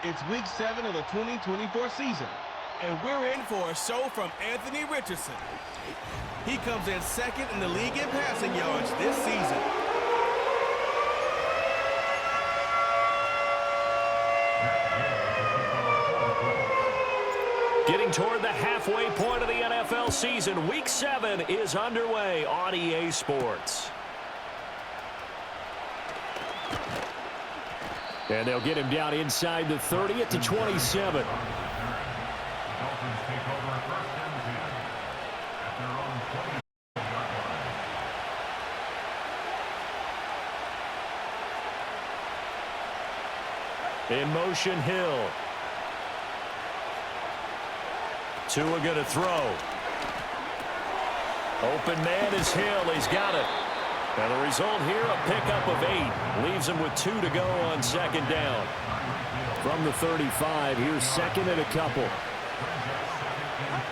It's week 7 of the 2024 season, and we're in for a show from Anthony Richardson. He comes in second in the league in passing yards this season. Getting toward the halfway point of the NFL season, Week 7 is underway on EA Sports. And they'll get him down inside the 30 at the 27. In motion, Hill. Tua going to throw. Open man is Hill. He's got it. And the result here, a pickup of 8. Leaves him with 2 to go on second down. From the 35, here's second and a couple.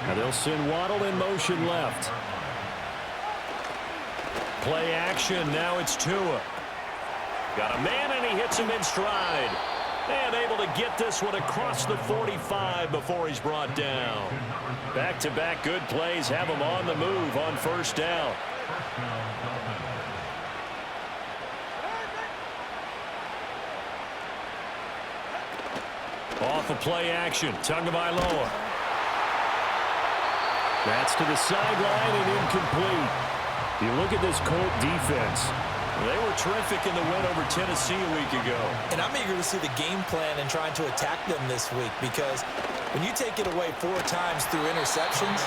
Now they'll send Waddle in motion left. Play action, now it's Tua. Got a man and he hits him in stride. And able to get this one across the 45 before he's brought down. Back-to-back good plays have him on the move on first down. Off of play action, Tagovailoa. That's to the sideline and incomplete. You look at this Colt defense. They were terrific in the win over Tennessee a week ago. And I'm eager to see the game plan and trying to attack them this week, because when you take it away 4 times through interceptions,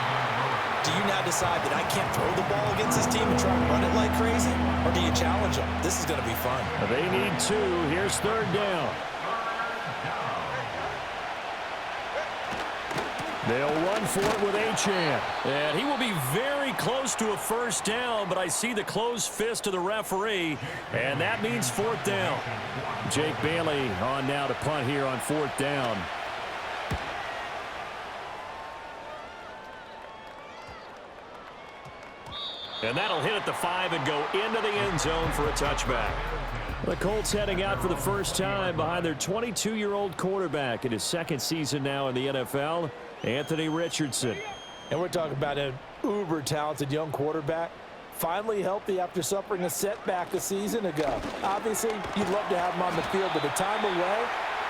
do you now decide that I can't throw the ball against this team and try and run it like crazy? Or do you challenge them? This is going to be fun. They need 2. Here's third down. They'll run for it with Achane. And he will be very close to a first down, but I see the closed fist of the referee, and that means 4th down. Jake Bailey on now to punt here on 4th down. And that'll hit at the 5 and go into the end zone for a touchback. The Colts heading out for the first time behind their 22-year-old quarterback in his 2nd season now in the NFL, Anthony Richardson. And we're talking about an uber-talented young quarterback, finally healthy after suffering a setback a season ago. Obviously, you'd love to have him on the field, but the time away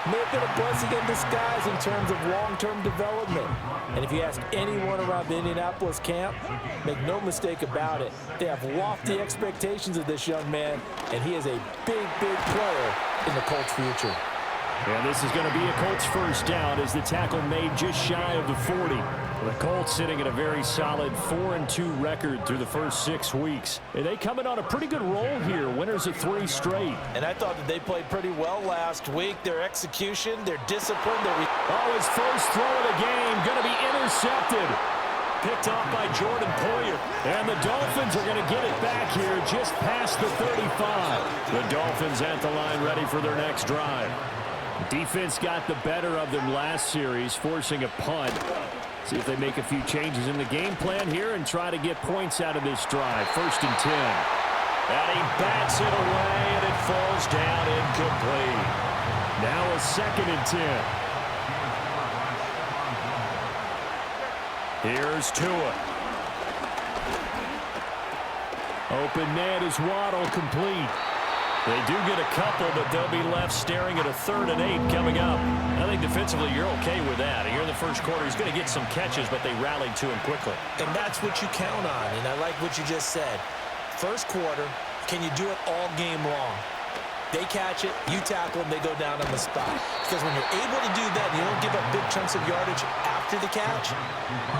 may have been a blessing in disguise in terms of long-term development. And if you ask anyone around the Indianapolis camp, make no mistake about it, they have lofty expectations of this young man, and he is a big, big player in the Colts' future. And this is going to be a Colts first down as the tackle made just shy of the 40. The Colts sitting at a very solid 4-2 record through the first 6 weeks. And they come in on a pretty good roll here, winners of 3 straight. And I thought that they played pretty well last week. Their execution, their discipline. His first throw of the game going to be intercepted. Picked off by Jordan Poyer. And the Dolphins are going to get it back here just past the 35. The Dolphins at the line ready for their next drive. Defense got the better of them last series, forcing a punt. See if they make a few changes in the game plan here and try to get points out of this drive. 1st and 10. And he bats it away, and it falls down incomplete. Now a 2nd and 10. Here's Tua. Open man is Waddle, complete. They do get a couple, but they'll be left staring at a 3rd and 8 coming up. I think defensively you're okay with that. Here in the first quarter, he's going to get some catches, but they rallied to him quickly. And that's what you count on, and I like what you just said. First quarter, can you do it all game long? They catch it, you tackle them, they go down on the spot. Because when you're able to do that, and you don't give up big chunks of yardage after the catch,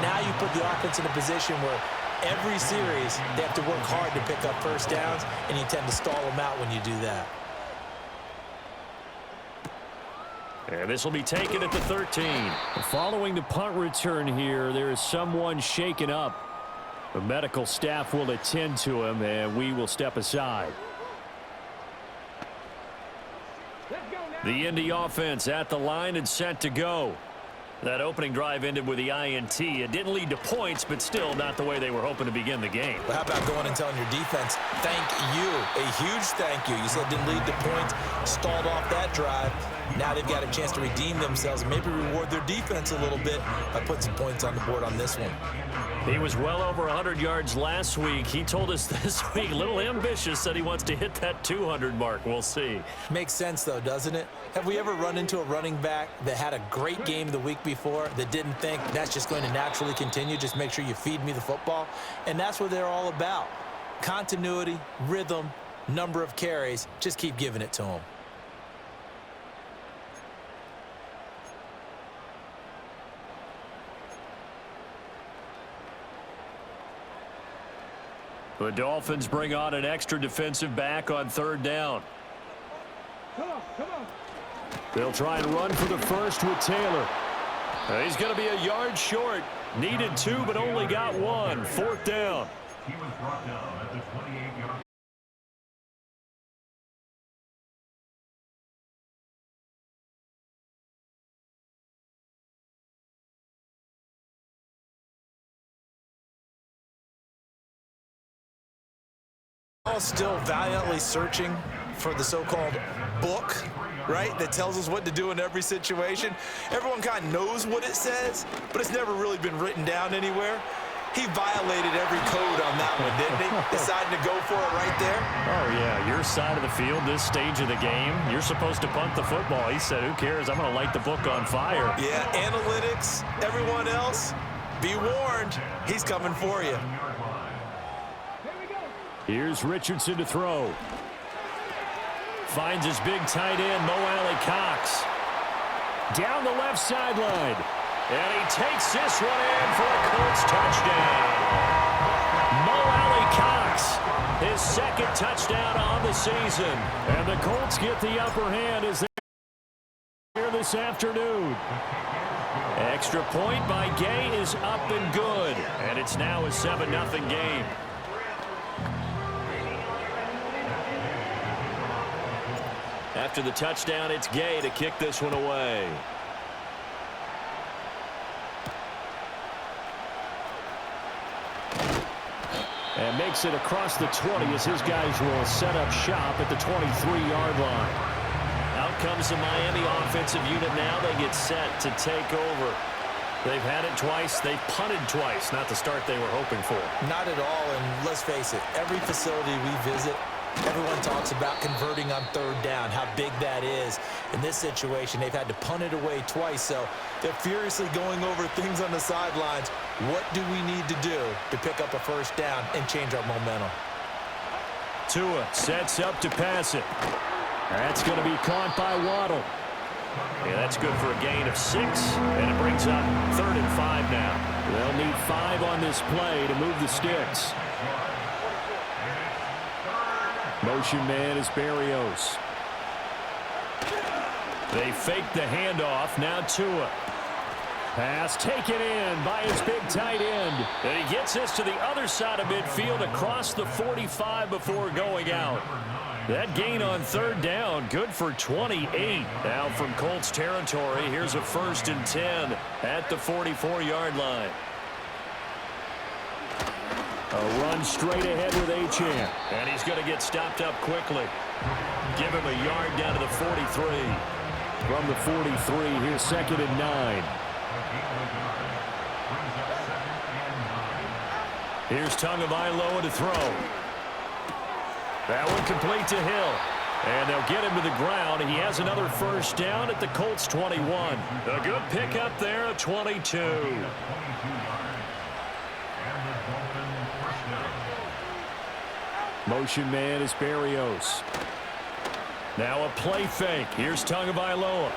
now you put the offense in a position where every series, they have to work hard to pick up first downs, and you tend to stall them out when you do that. And this will be taken at the 13. Following the punt return here, there is someone shaken up. The medical staff will attend to him, and we will step aside. The Indy offense at the line and set to go. That opening drive ended with the INT. It didn't lead to points, but still not the way they were hoping to begin the game. Well, how about going and telling your defense, thank you, a huge thank you. You said it didn't lead to points, stalled off that drive. Now they've got a chance to redeem themselves and maybe reward their defense a little bit by putting some points on the board on this one. He was well over 100 yards last week. He told us this week, a little ambitious, said he wants to hit that 200 mark. We'll see. Makes sense, though, doesn't it? Have we ever run into a running back that had a great game the week before that didn't think that's just going to naturally continue? Just make sure you feed me the football. And that's what they're all about. Continuity, rhythm, number of carries. Just keep giving it to them. The Dolphins bring on an extra defensive back on third down. Come on. They'll try and run for the first with Taylor. He's going to be a yard short. Needed 2, but only got 1. Fourth down. He was brought down at the 28-yard. All still valiantly searching for the so-called book, right, that tells us what to do in every situation. Everyone kind of knows what it says, but it's never really been written down anywhere. He violated every code on that one, didn't he? Deciding to go for it right there. Oh, yeah, your side of the field, this stage of the game, you're supposed to punt the football. He said, who cares? I'm going to light the book on fire. Yeah, analytics, everyone else, be warned, he's coming for you. Here's Richardson to throw. Finds his big tight end, Mo Alley-Cox. Down the left sideline. And he takes this one in for a Colts touchdown. Mo Alley-Cox, his second touchdown on the season. And the Colts get the upper hand as they're here this afternoon. Extra point by Gay is up and good. And it's now a 7-0 game. After the touchdown, it's Gay to kick this one away. And makes it across the 20 as his guys will set up shop at the 23-yard line. Out comes the Miami offensive unit now. They get set to take over. They've had it twice. They've punted twice. Not the start they were hoping for. Not at all, and let's face it, every facility we visit, everyone talks about converting on third down, how big that is. In this situation, they've had to punt it away twice, so they're furiously going over things on the sidelines. What do we need to do to pick up a first down and change our momentum? Tua sets up to pass it. That's going to be caught by Waddle. Yeah, that's good for a gain of 6, and it brings up 3rd and 5 now. They'll need 5 on this play to move the sticks. Motion man is Berrios. They fake the handoff. Now Tua. Pass taken in by his big tight end. And he gets this to the other side of midfield across the 45 before going out. That gain on third down, good for 28. Now from Colts territory, here's a 1st and 10 at the 44-yard line. A run straight ahead with Achane. And he's going to get stopped up quickly. Give him a yard down to the 43. From the 43, here's 2nd and 9. Here's Tagovailoa to throw. That one complete to Hill. And they'll get him to the ground. He has another first down at the Colts 21. A good pickup there at 22. Motion man is Berrios. Now a play fake. Here's Tagovailoa.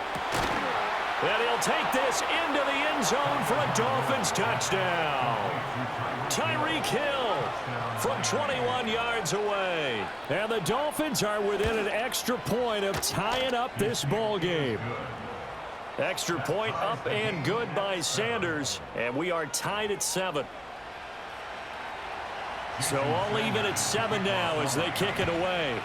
And he'll take this into the end zone for a Dolphins touchdown. Tyreek Hill from 21 yards away. And the Dolphins are within an extra point of tying up this ball game. Extra point up and good by Sanders. And we are tied at 7. So all even at 7 now as they kick it away.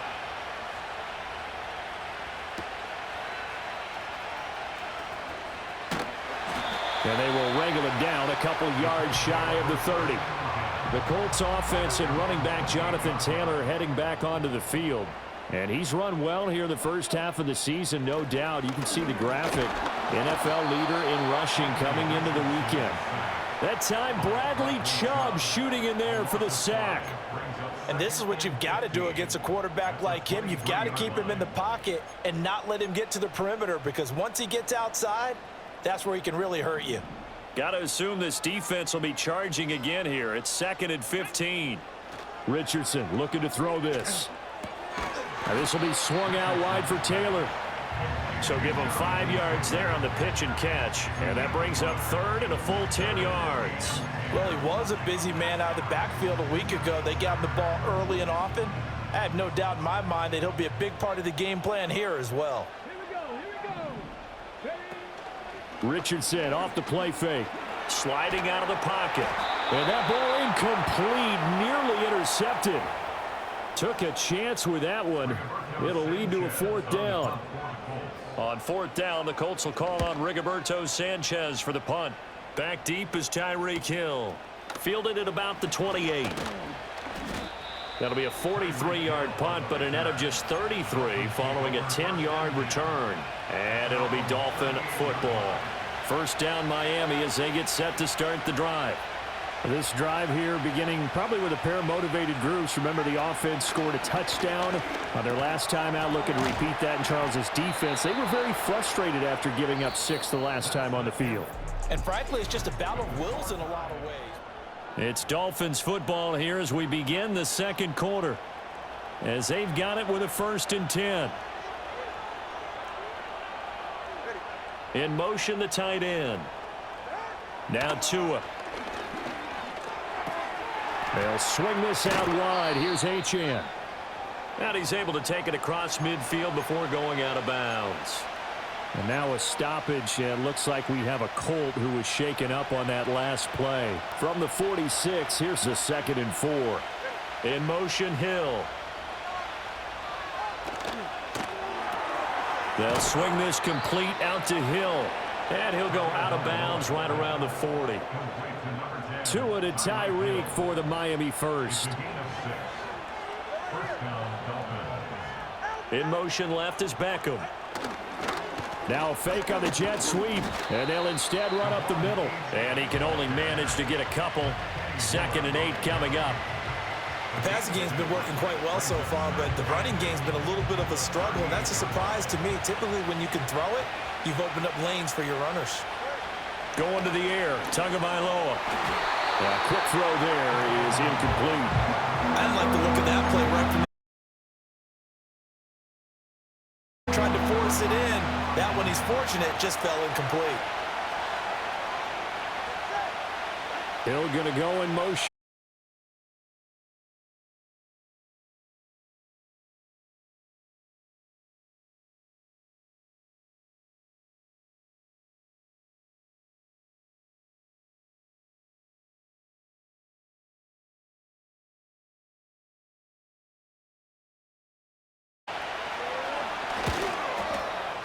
And they will wrangle it down a couple yards shy of the 30. The Colts offense and running back Jonathan Taylor heading back onto the field. And he's run well here in the first half of the season, no doubt. You can see the graphic. NFL leader in rushing coming into the weekend. That time, Bradley Chubb shooting in there for the sack. And this is what you've got to do against a quarterback like him. You've got to keep him in the pocket and not let him get to the perimeter, because once he gets outside, that's where he can really hurt you. Got to assume this defense will be charging again here. It's 2nd and 15. Richardson looking to throw this. Now this will be swung out wide for Taylor. So give him 5 yards there on the pitch and catch. And that brings up 3rd and a full 10 yards. Well, he was a busy man out of the backfield a week ago. They got him the ball early and often. I have no doubt in my mind that he'll be a big part of the game plan here as well. Richardson off the play fake. Sliding out of the pocket. And that ball incomplete, nearly intercepted. Took a chance with that one. It'll lead to a 4th down. On 4th down, the Colts will call on Rigoberto Sanchez for the punt. Back deep is Tyreek Hill. Fielded at about the 28. That'll be a 43-yard punt, but a net of just 33 following a 10-yard return. And it'll be Dolphin football. First down Miami as they get set to start the drive. This drive here beginning probably with a pair of motivated groups. Remember, the offense scored a touchdown on their last time out. Looking to repeat that in Charles's defense. They were very frustrated after giving up 6 the last time on the field. And frankly, it's just a battle of wills in a lot of ways. It's Dolphins football here as we begin the second quarter. As they've got it with a 1st and 10. In motion, the tight end. Now Tua. They'll swing this out wide. Here's H.N. And he's able to take it across midfield before going out of bounds. And now a stoppage. It looks like we have a Colt who was shaken up on that last play. From the 46, here's the 2nd and 4. In motion, Hill. They'll swing this complete out to Hill. And he'll go out of bounds right around the 40. Tua to Tyreek for the Miami first. In motion left is Beckham. Now a fake on the jet sweep. And they'll instead run up the middle. And he can only manage to get a couple. 2nd and 8 coming up. The passing game's been working quite well so far, but the running game's been a little bit of a struggle, and that's a surprise to me. Typically, when you can throw it, you've opened up lanes for your runners. Going to the air, Tagovailoa. Quick throw there is incomplete. I didn't like the look of that play right from the... Tried to force it in. That one, he's fortunate, just fell incomplete. Hill going to go in motion.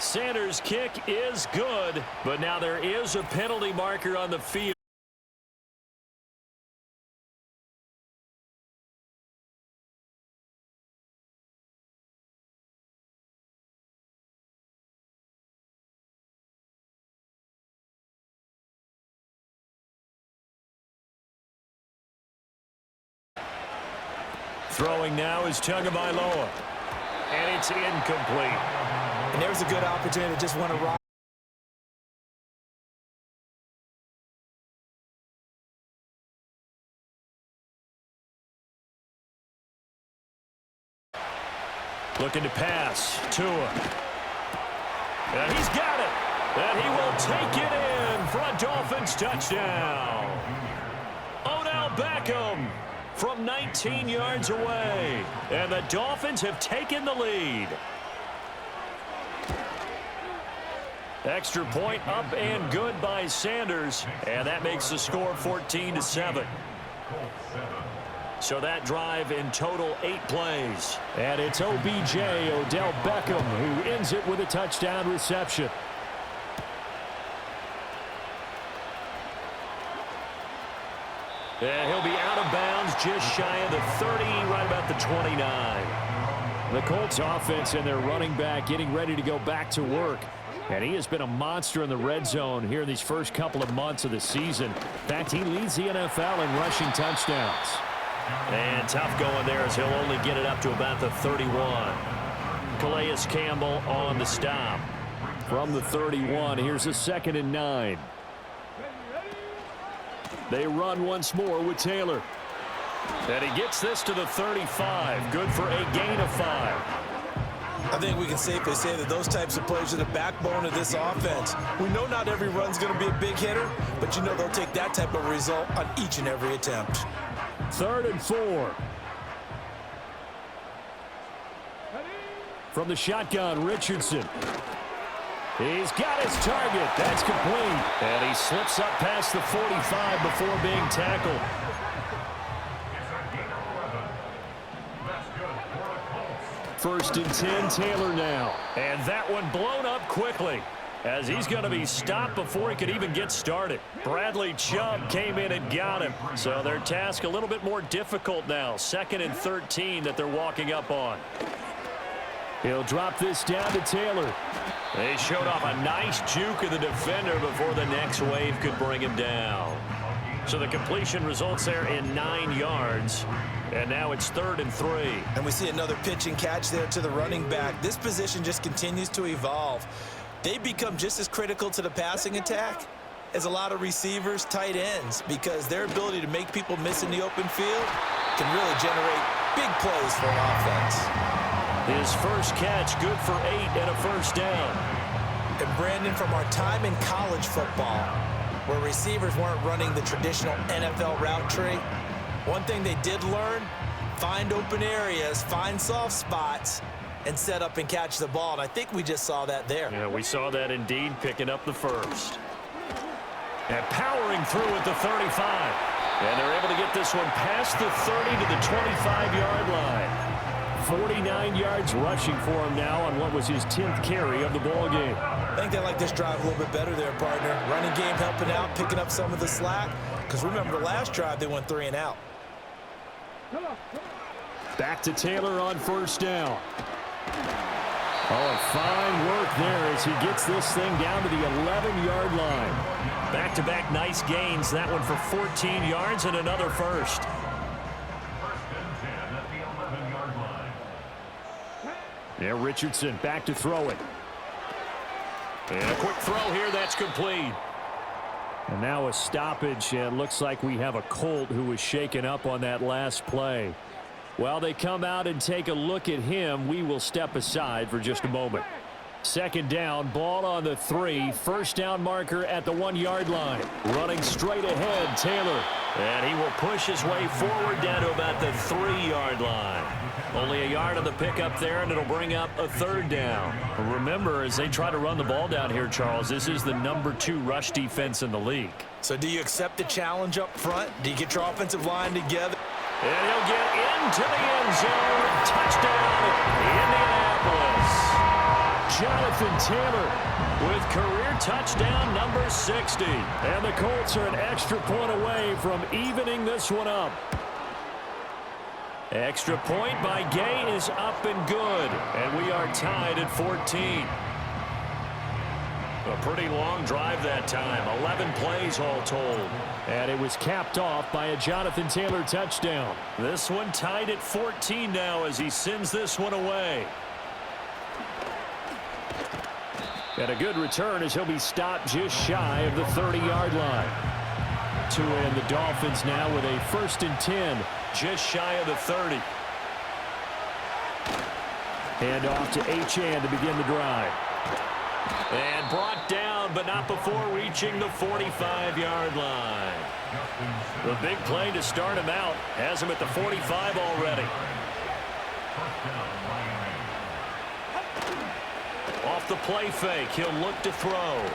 Sanders' kick is good, but now there is a penalty marker on the field. Throwing now is Tagovailoa. And it's incomplete. And there's a good opportunity to just want to ride. Looking to pass. Tua. And he's got it. And he will take it in for a Dolphins touchdown. Odell Beckham from 19 yards away. And the Dolphins have taken the lead. Extra point up and good by Sanders. And that makes the score 14-7. So that drive in total 8 plays. And it's OBJ, Odell Beckham, who ends it with a touchdown reception. And he'll be out of bounds just shy of the 30, right about the 29. The Colts offense and their running back getting ready to go back to work. And he has been a monster in the red zone here in these first couple of months of the season. In fact, he leads the NFL in rushing touchdowns. And tough going there as he'll only get it up to about the 31. Calais Campbell on the stop. From the 31, here's a 2nd and 9. They run once more with Taylor. And he gets this to the 35. Good for a gain of 5. I think we can safely say that those types of plays are the backbone of this offense. We know not every run's going to be a big hitter, but you know they'll take that type of result on each and every attempt. 3rd and 4. From the shotgun, Richardson. He's got his target. That's complete. And he slips up past the 45 before being tackled. First and 10, Taylor now. And that one blown up quickly as he's going to be stopped before he could even get started. Bradley Chubb came in and got him. So their task a little bit more difficult now. 2nd and 13 that they're walking up on. He'll drop this down to Taylor. They showed off a nice juke of the defender before the next wave could bring him down. So the completion results there in 9 yards. And now it's 3rd and 3. And we see another pitch and catch there to the running back. This position just continues to evolve. They become just as critical to the passing attack as a lot of receivers, tight ends, because their ability to make people miss in the open field can really generate big plays for an offense. His first catch, good for 8 and a first down. And Brandon, from our time in college football, where receivers weren't running the traditional NFL route tree, one thing they did learn, find open areas, find soft spots, and set up and catch the ball. And I think we just saw that there. Yeah, we saw that indeed, picking up the first. And powering through at the 35. And they're able to get this one past the 30 to the 25-yard line. 49 yards rushing for him now on what was his 10th carry of the ball game. I think they like this drive a little bit better there, partner. Running game helping out, picking up some of the slack. Because remember, the last drive, they went 3 and out. Back to Taylor on first down. Oh, fine work there as he gets this thing down to the 11-yard line. Back-to-back nice gains. That one for 14 yards and another first. Yeah, Richardson back to throw it. And a quick throw here. That's complete. And now a stoppage, and looks like we have a Colt who was shaken up on that last play. While they come out and take a look at him, we will step aside for just a moment. 2nd down, ball on the 3. First down marker at the 1-yard line. Running straight ahead, Taylor. And he will push his way forward down to about the 3-yard line. Only a yard on the pickup there, and it'll bring up a 3rd down. Remember, as they try to run the ball down here, Charles, this is the number 2 rush defense in the league. So do you accept the challenge up front? Do you get your offensive line together? And he'll get into the end zone. Touchdown, Indianapolis. Jonathan Taylor with career touchdown number 60. And the Colts are an extra point away from evening this one up. Extra point by Gay is up and good. And we are tied at 14. A pretty long drive that time. 11 plays all told. And it was capped off by a Jonathan Taylor touchdown. This one tied at 14 now as he sends this one away. And a good return as he'll be stopped just shy of the 30-yard line. To end the Dolphins now with a 1st and 10. Just shy of the 30. Hand off to Achane to begin the drive. And brought down, but not before reaching the 45-yard line. The big play to start him out has him at the 45 already. Off the play fake, he'll look to throw.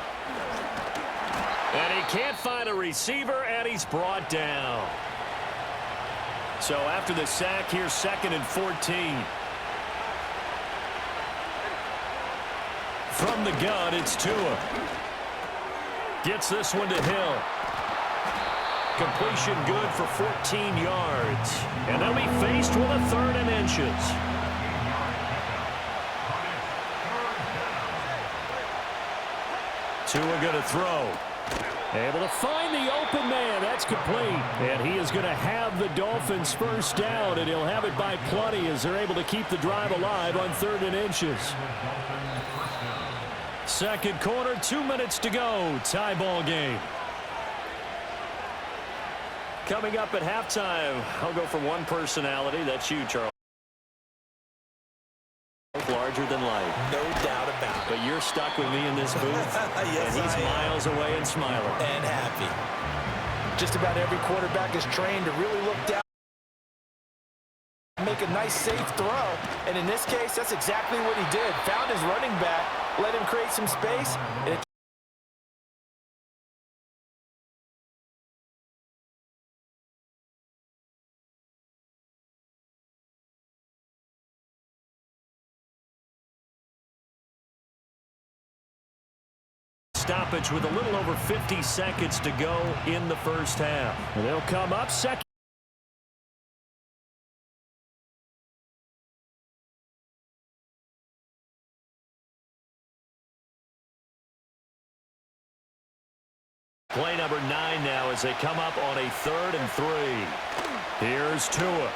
And he can't find a receiver, and he's brought down. So after the sack, here's 2nd and 14. From the gun, it's Tua. Gets this one to Hill. Completion good for 14 yards. And they'll be faced with a 3rd and inches. Tua going to throw. Able to find the open man. That's complete. And he is going to have the Dolphins first down, and he'll have it by plenty as they're able to keep the drive alive on 3rd and inches. Second quarter, 2 minutes to go. Tie ball game. Coming up at halftime, I'll go for one personality. That's you, Charles. Larger than life. No doubt about it. But you're stuck with me in this booth. Yes, and he's miles away and smiling. And happy. Just about every quarterback is trained to really look down, make a nice, safe throw. And in this case, that's exactly what he did. Found his running back, let him create some space, and stoppage with a little over 50 seconds to go in the first half. And they'll come up second. Play number 9 now as they come up on a 3rd and 3. Here's Tua.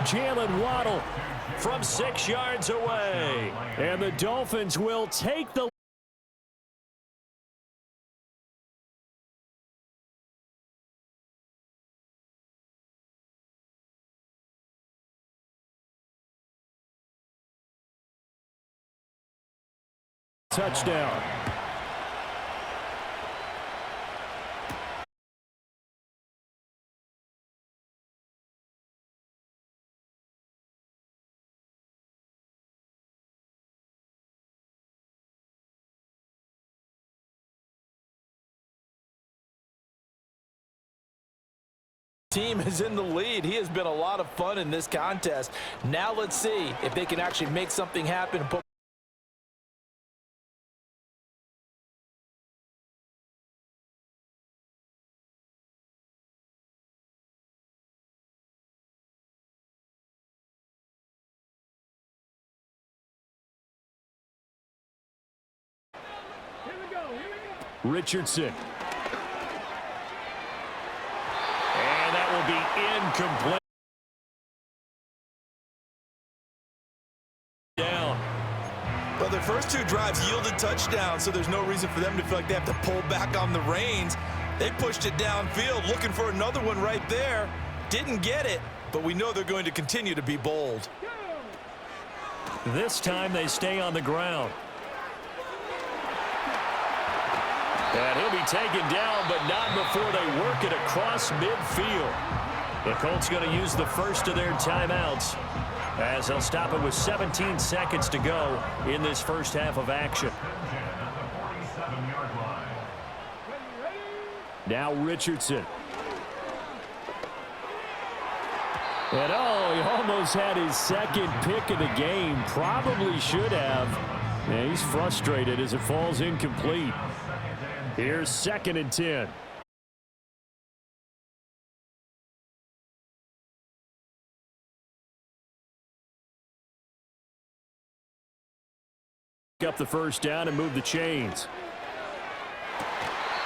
Jalen Waddle from 6 yards away. And the Dolphins will take the touchdown. team is in the lead. He has been a lot of fun in this contest. Now let's see if they can actually make something happen. Richardson. And that will be incomplete. Down. Well, their first 2 drives yielded touchdowns, so there's no reason for them to feel like they have to pull back on the reins. They pushed it downfield, looking for another one right there. Didn't get it, but we know they're going to continue to be bold. This time they stay on the ground. And he'll be taken down, but not before they work it across midfield. The Colts going to use the first of their timeouts as they'll stop it with 17 seconds to go in this first half of action. Now Richardson. And he almost had his second pick of the game. Probably should have. And he's frustrated as it falls incomplete. Here's 2nd and 10. Up the first down and move the chains.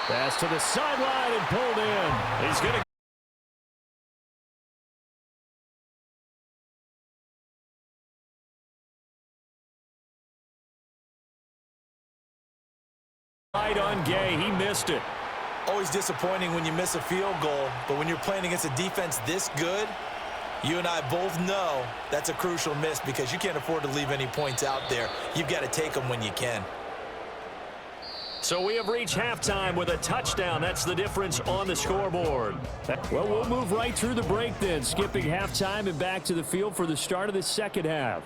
Pass to the sideline and pulled in. He's going to right on Gay. He missed it. Always disappointing when you miss a field goal, but when you're playing against a defense this good, you and I both know that's a crucial miss because you can't afford to leave any points out there. You've got to take them when you can. So we have reached halftime with a touchdown. That's the difference on the scoreboard. Well, we'll move right through the break then, skipping halftime and back to the field for the start of the second half.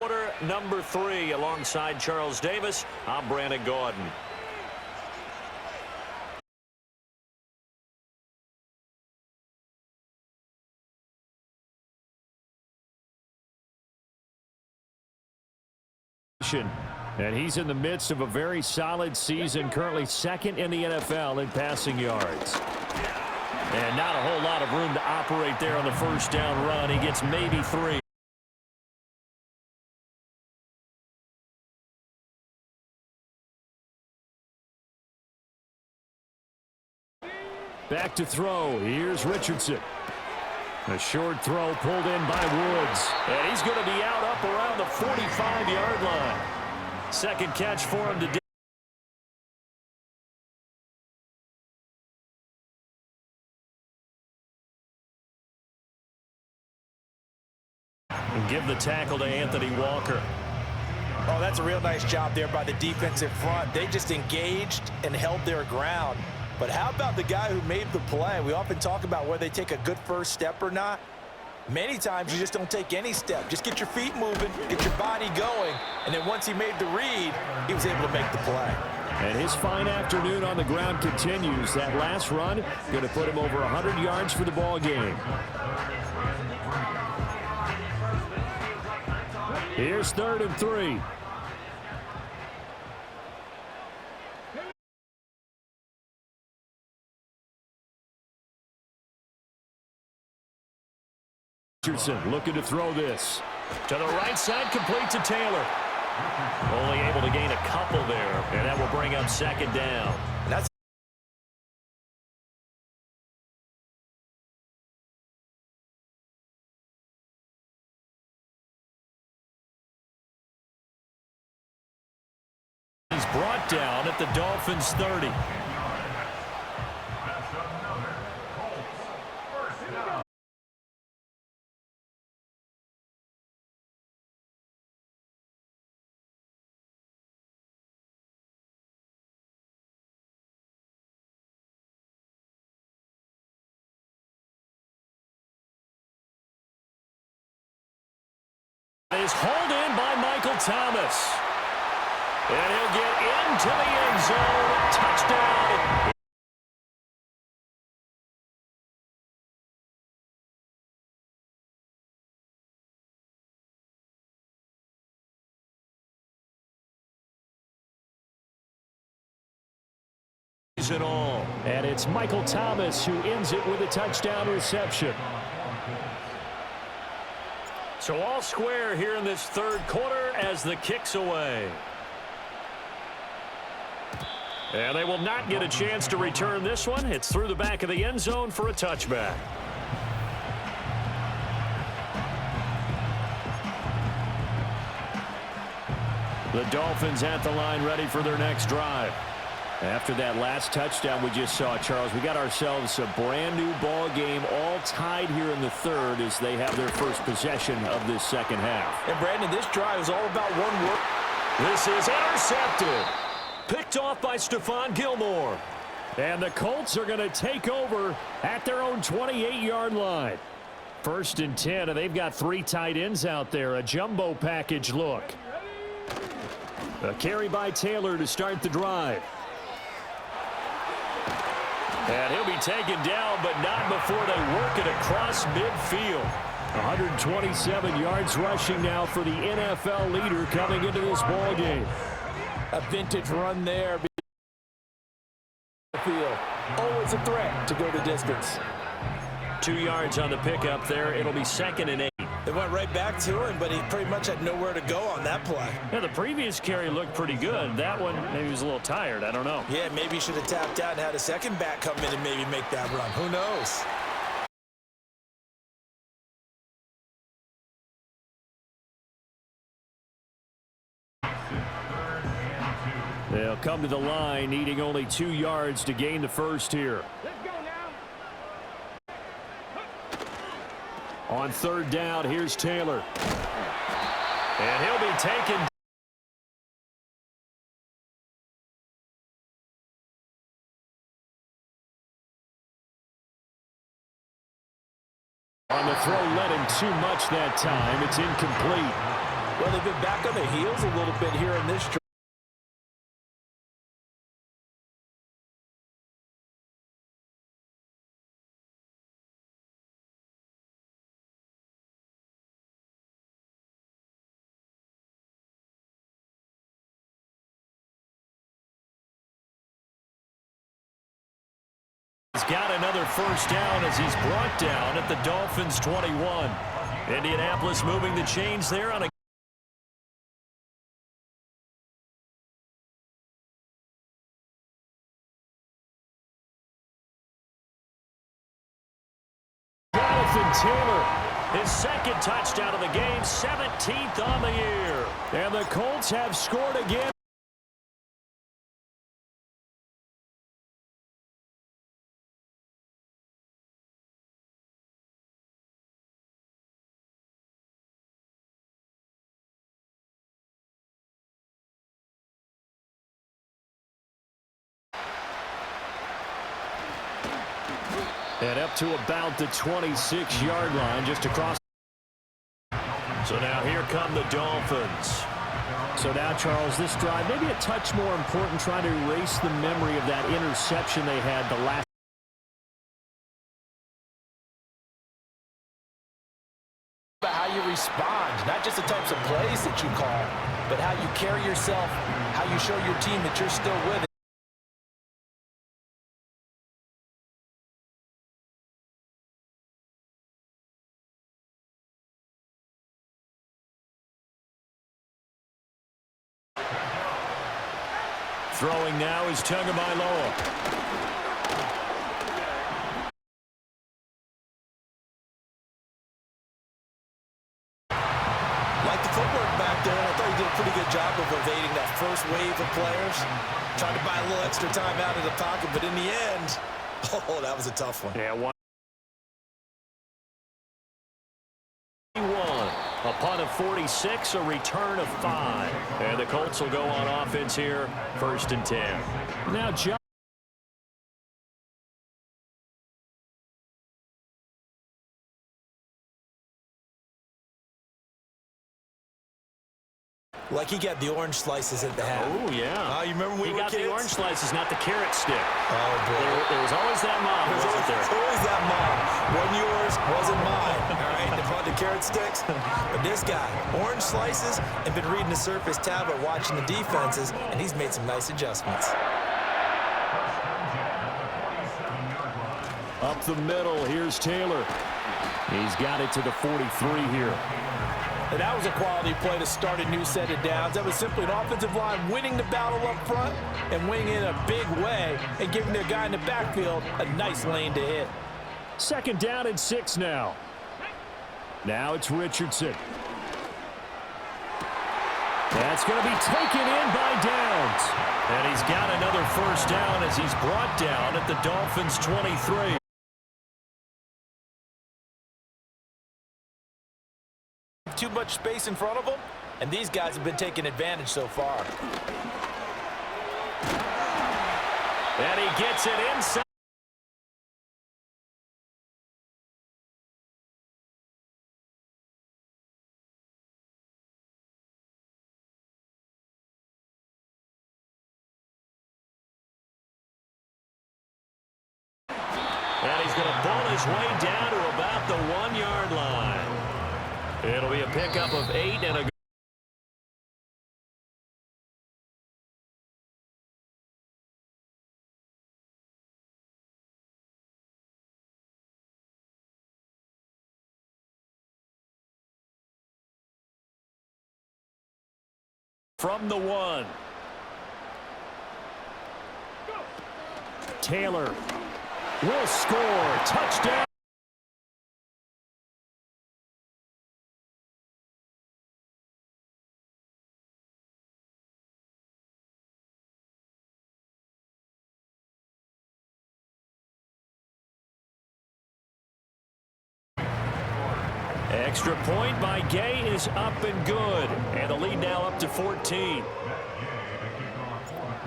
Quarter number 3 alongside Charles Davis. I'm Brandon Gordon. possession. And he's in the midst of a very solid season, currently second in the NFL in passing yards. And not a whole lot of room to operate there on the first down run. He gets maybe 3. Back to throw. Here's Richardson. A short throw pulled in by Woods. And he's going to be out up around the 45-yard line. Second catch for him today. And give the tackle to Anthony Walker. Oh, that's a real nice job there by the defensive front. They just engaged and held their ground. But how about the guy who made the play? We often talk about whether they take a good first step or not. Many times you just don't take any step. Just get your feet moving, get your body going, and then once he made the read, he was able to make the play. And his fine afternoon on the ground continues. That last run going to put him over 100 yards for the ball game. Here's 3rd and 3. Richardson looking to throw this. To the right side, complete to Taylor. Only able to gain a couple there, and that will bring up 2nd down. That's He's brought down at the Dolphins' 30. Is hauled in by Michael Thomas. And he'll get into the end zone. Touchdown. It all. And it's Michael Thomas who ends it with a touchdown reception. So all square here in this 3rd quarter as the kick's away. And they will not get a chance to return this one. It's through the back of the end zone for a touchback. The Dolphins at the line ready for their next drive. After that last touchdown we just saw, Charles, we got ourselves a brand new ball game, all tied here in the 3rd as they have their first possession of this 2nd half. And Brandon, this drive is all about one word. This is intercepted. Picked off by Stephon Gilmore. And the Colts are going to take over at their own 28-yard line. 1st and 10, and they've got 3 tight ends out there. A jumbo package look. A carry by Taylor to start the drive. And he'll be taken down, but not before they work it across midfield. 127 yards rushing now for the NFL leader coming into this ball game. A vintage run there. Always a threat to go the distance. 2 yards on the pickup there. It'll be 2nd and 8. They went right back to him, but he pretty much had nowhere to go on that play. Yeah, the previous carry looked pretty good. That one, maybe he was a little tired. I don't know. Yeah, maybe he should have tapped out and had a second back come in and maybe make that run. Who knows? They'll come to the line, needing only 2 yards to gain the first here. Let's go now. On 3rd down, here's Taylor. And he'll be taken. On the throw, led him too much that time. It's incomplete. Well, they've been back on their heels a little bit here in this drive. he's got another first down as he's brought down at the Dolphins' 21. Indianapolis moving the chains there on a Taylor, his second touchdown of the game, 17th on the year. And the Colts have scored again. And up to about the 26-yard line, just across. So now here come the Dolphins. So now, Charles, this drive, maybe a touch more important, trying to erase the memory of that interception they had the last. About how you respond, not just the types of plays that you call, but how you carry yourself, how you show your team that you're still with it. Throwing now is Tagovailoa. Like the footwork back there, I thought he did a pretty good job of evading that first wave of players. Trying to buy a little extra time out of the pocket, but in the end, oh, that was a tough one. Yeah, one. A punt of 46, a return of 5. And the Colts will go on offense here, 1st and 10. Now, John. Like he got the orange slices at the half. Oh, yeah. You remember when we were kids? He got the orange slices, not the carrot stick. Oh, boy. There was always that mom, wasn't there? There's always that mom. Wasn't yours, wasn't mine. All right, they bought the carrot sticks. But this guy, orange slices, and been reading the Surface tablet, watching the defenses, and he's made some nice adjustments. Up the middle, here's Taylor. He's got it to the 43 here. And that was a quality play to start a new set of downs. That was simply an offensive line winning the battle up front and winning in a big way and giving their guy in the backfield a nice lane to hit. 2nd down and 6 now. Now it's Richardson. That's going to be taken in by Downs. And he's got another first down as he's brought down at the Dolphins' 23. Too much space in front of them, and these guys have been taking advantage so far. And he gets it inside. And he's going to pull his way down to about the 1-yard line. It'll be a pickup of 8 and a from the 1. Taylor will score. Touchdown. Extra point by Gay is up and good. And the lead now up to 14.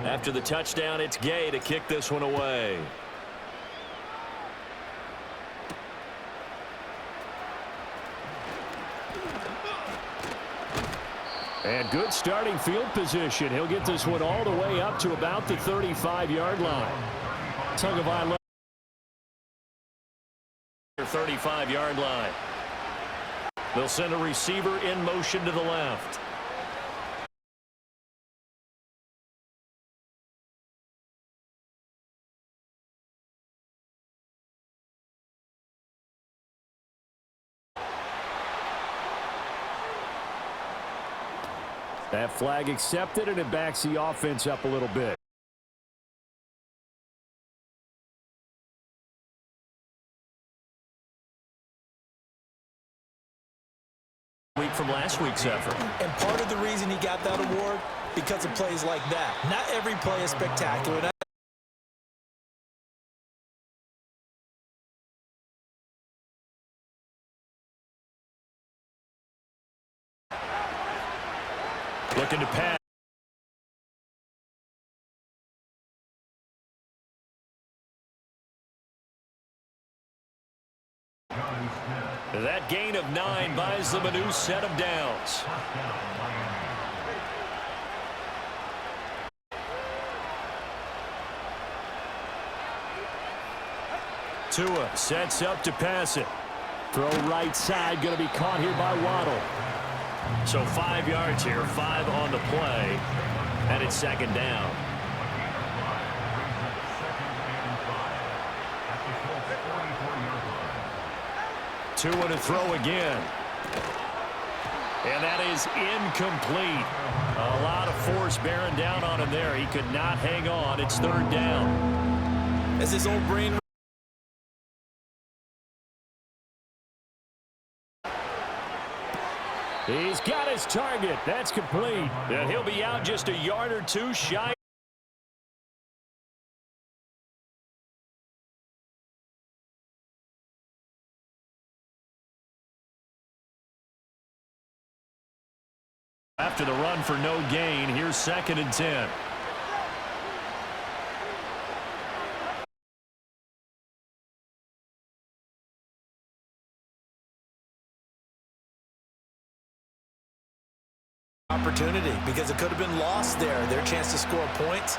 After the touchdown, it's Gay to kick this one away. And good starting field position. He'll get this one all the way up to about the 35-yard line. Tagovailoa. 35-yard line. They'll send a receiver in motion to the left. That flag accepted, and it backs the offense up a little bit. Week from last week's effort. And part of the reason he got that award, because of plays like that. Not every play is spectacular. Looking to pass. That gain of 9 buys them a new set of downs. Tua sets up to pass it. Throw right side, going to be caught here by Waddle. So 5 yards here, 5 on the play, and it's second down. Tua to throw again. And that is incomplete. A lot of force bearing down on him there. He could not hang on. It's third down. As his old brain. He's got his target. That's complete. And he'll be out just a yard or two shy. After the run for no gain, here's 2nd and 10. Opportunity, because it could have been lost there, their chance to score points,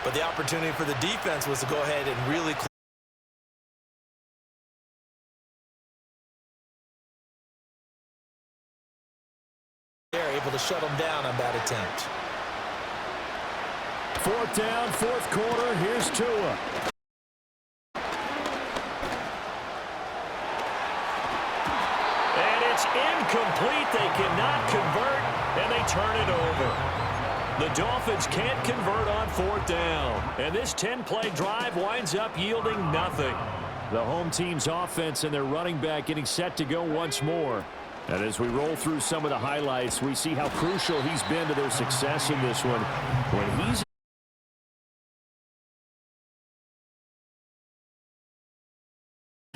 but the opportunity for the defense was to go ahead and really they're able to shut them down on that attempt. 4th down, 4th quarter. Here's Tua. And it's incomplete. They cannot convert, and they turn it over. The Dolphins can't convert on 4th down, and this 10-play drive winds up yielding nothing. The home team's offense and their running back getting set to go once more. And as we roll through some of the highlights, we see how crucial he's been to their success in this one. When he's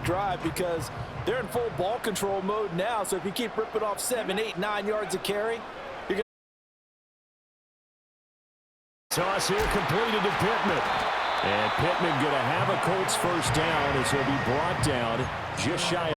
drive, because they're in full ball control mode now, so if you keep ripping off 7, 8, 9 yards of carry, you're toss here completed to Pittman. And Pittman going to have a Colts first down as he'll be brought down just shy of.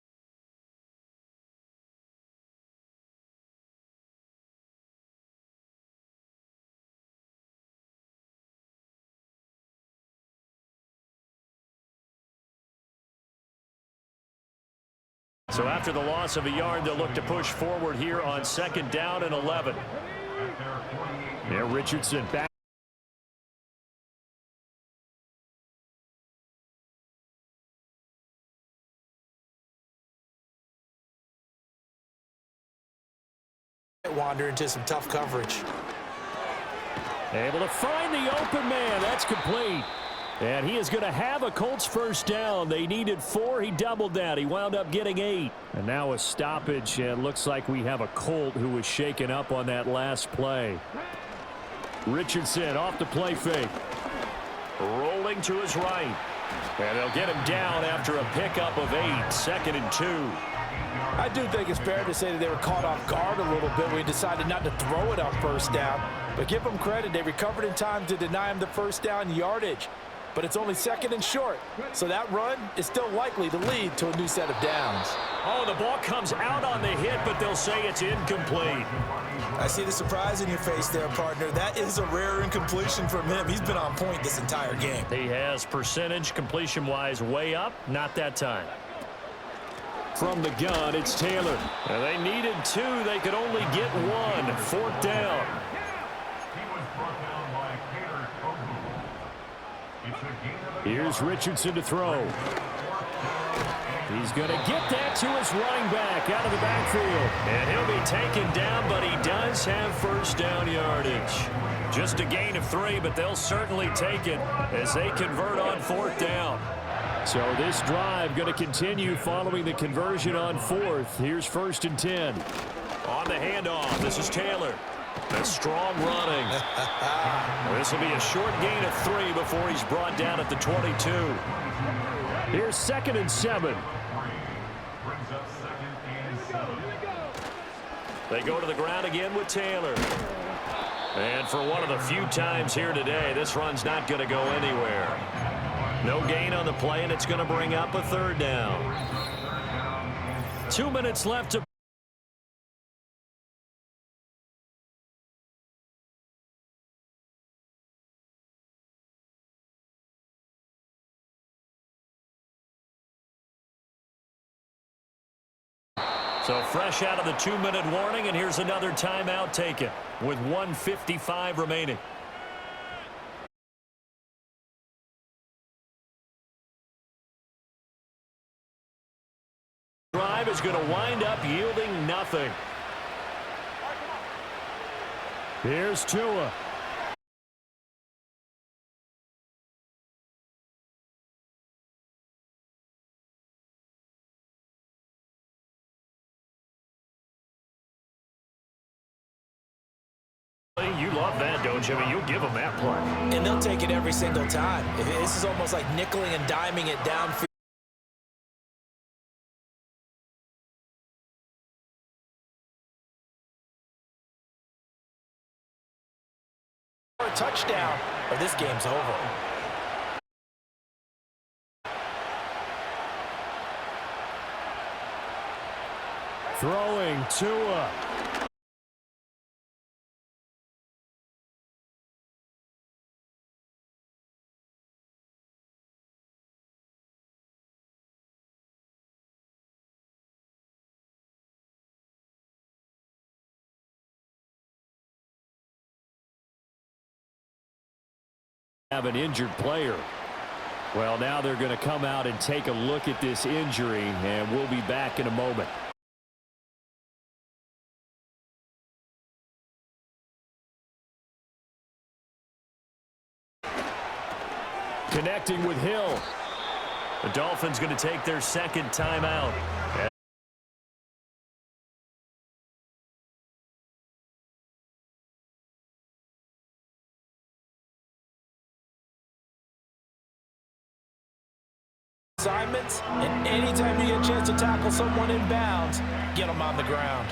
So after the loss of a yard, they'll look to push forward here on 2nd down and 11. Yeah, Richardson back. wander into some tough coverage. Able to find the open man. That's complete. And he is going to have a Colts first down. They needed 4. He doubled that. He wound up getting 8. And now a stoppage. And looks like we have a Colt who was shaken up on that last play. Richardson off the play fake. Rolling to his right. And they'll get him down after a pickup of 8. 2nd and 2. I do think it's fair to say that they were caught off guard a little bit when he decided not to throw it on first down. But give them credit. They recovered in time to deny him the first down yardage. But it's only 2nd and short. So that run is still likely to lead to a new set of downs. Oh, the ball comes out on the hit, but they'll say it's incomplete. I see the surprise in your face there, partner. That is a rare incompletion from him. He's been on point this entire game. He has percentage completion-wise way up. Not that time. From the gun, it's Taylor. And they needed 2. They could only get 1. 4th down. Here's Richardson to throw. He's going to get that to his running back out of the backfield. And he'll be taken down, but he does have first down yardage. Just a gain of 3, but they'll certainly take it as they convert on 4th down. So this drive going to continue following the conversion on 4th. Here's 1st and 10. On the handoff, this is Taylor. That's strong running. This will be a short gain of 3 before he's brought down at the 22. Here's 2nd and 7. Brings up 2nd and 7. They go to the ground again with Taylor. And for one of the few times here today, this run's not going to go anywhere. No gain on the play, and it's going to bring up a 3rd down. 2 minutes left to So fresh out of the 2-minute warning, and here's another timeout taken with 1:55 remaining. Drive is going to wind up yielding nothing. Here's Tua. You love that, don't you? I mean, you'll give them that play. And they'll take it every single time. This is almost like nickeling and diming it downfield. A touchdown, or this game's over. Throwing Tua. Have an injured player. Well, now they're going to come out and take a look at this injury, and we'll be back in a moment. Connecting with Hill. The Dolphins going to take their 2nd timeout. Assignments, and anytime you get a chance to tackle someone in bounds, get them on the ground.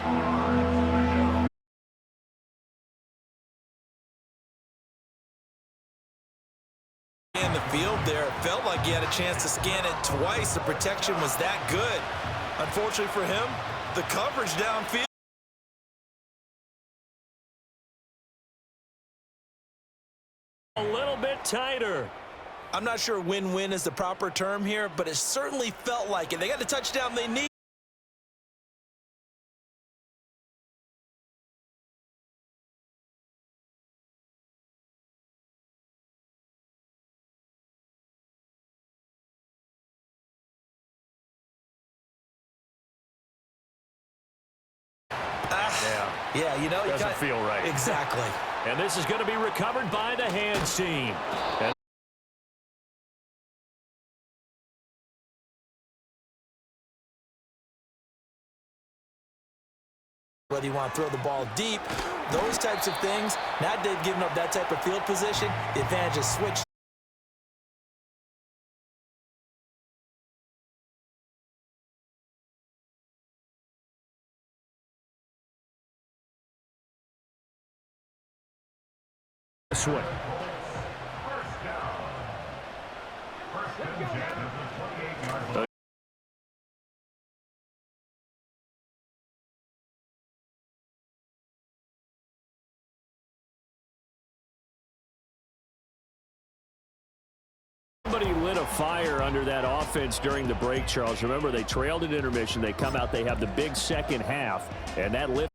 In the field there, it felt like he had a chance to scan it twice. The protection was that good. Unfortunately for him, the coverage downfield. A little bit tighter. I'm not sure win-win is the proper term here, but it certainly felt like it. They got the touchdown they need. Yeah, you know, Doesn't feel right. Exactly. And this is going to be recovered by the hands team. And whether you want to throw the ball deep, those types of things, now they've given up that type of field position, the advantage is switched. Swing. Somebody lit a fire under that offense during the break, Charles. Remember, they trailed at intermission. They come out, they have the big second half, and that lit.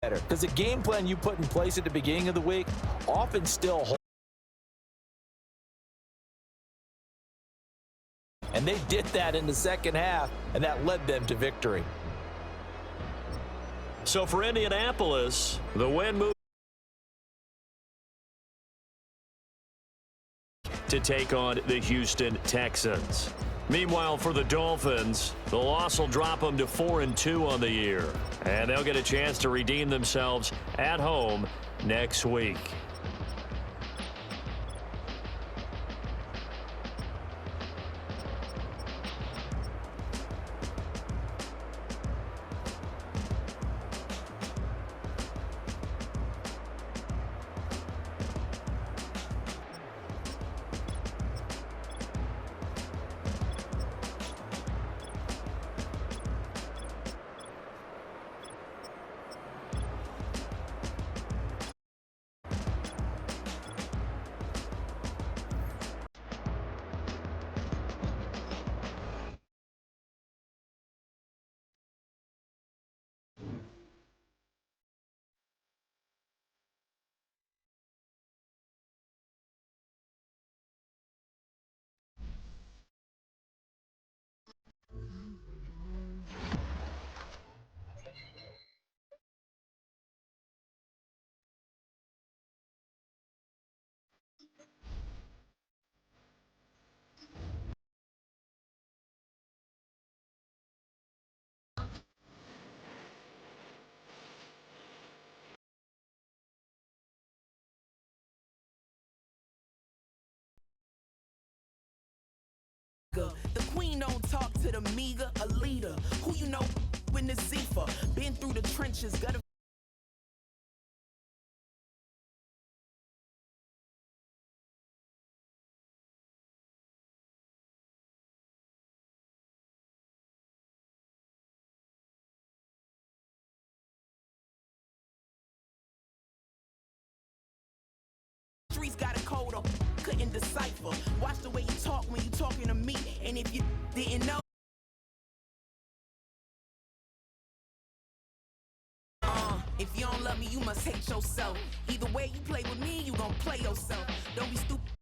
better because the game plan you put in place at the beginning of the week often still holds. And they did that in the second half, and that led them to victory. So for Indianapolis, the win move to take on the Houston Texans. Meanwhile, for the Dolphins, the loss will drop them to 4-2 on the year. And they'll get a chance to redeem themselves at home next week. The queen don't talk to the meager, a leader. Who you know when the Zephyr been through the trenches, gotta streets got a code up, couldn't decipher. Watch the way you talk when you talking to me, and if you didn't know. If you don't love me, you must hate yourself. Either way you play with me, you gon' play yourself. Don't be stupid.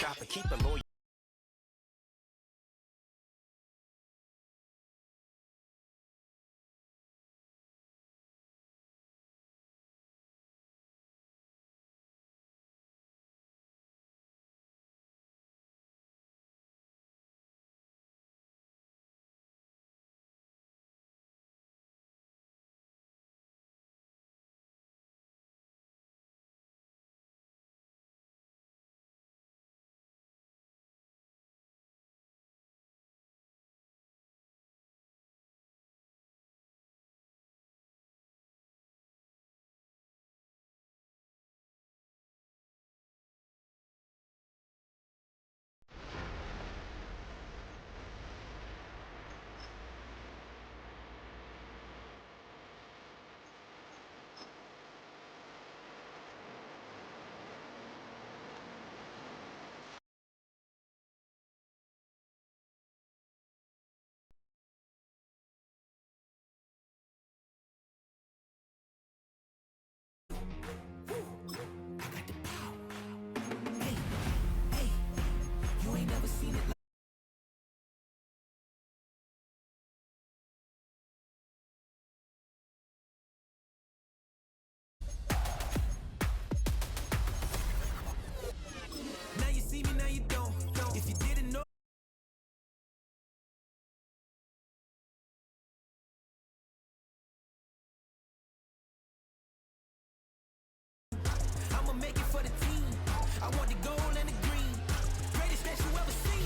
stop and keep it loyal. You ain't never seen it. Now you see me, now you don't. If you didn't know. I'ma make it for the team. I want the gold and the green. Greatest that you ever seen.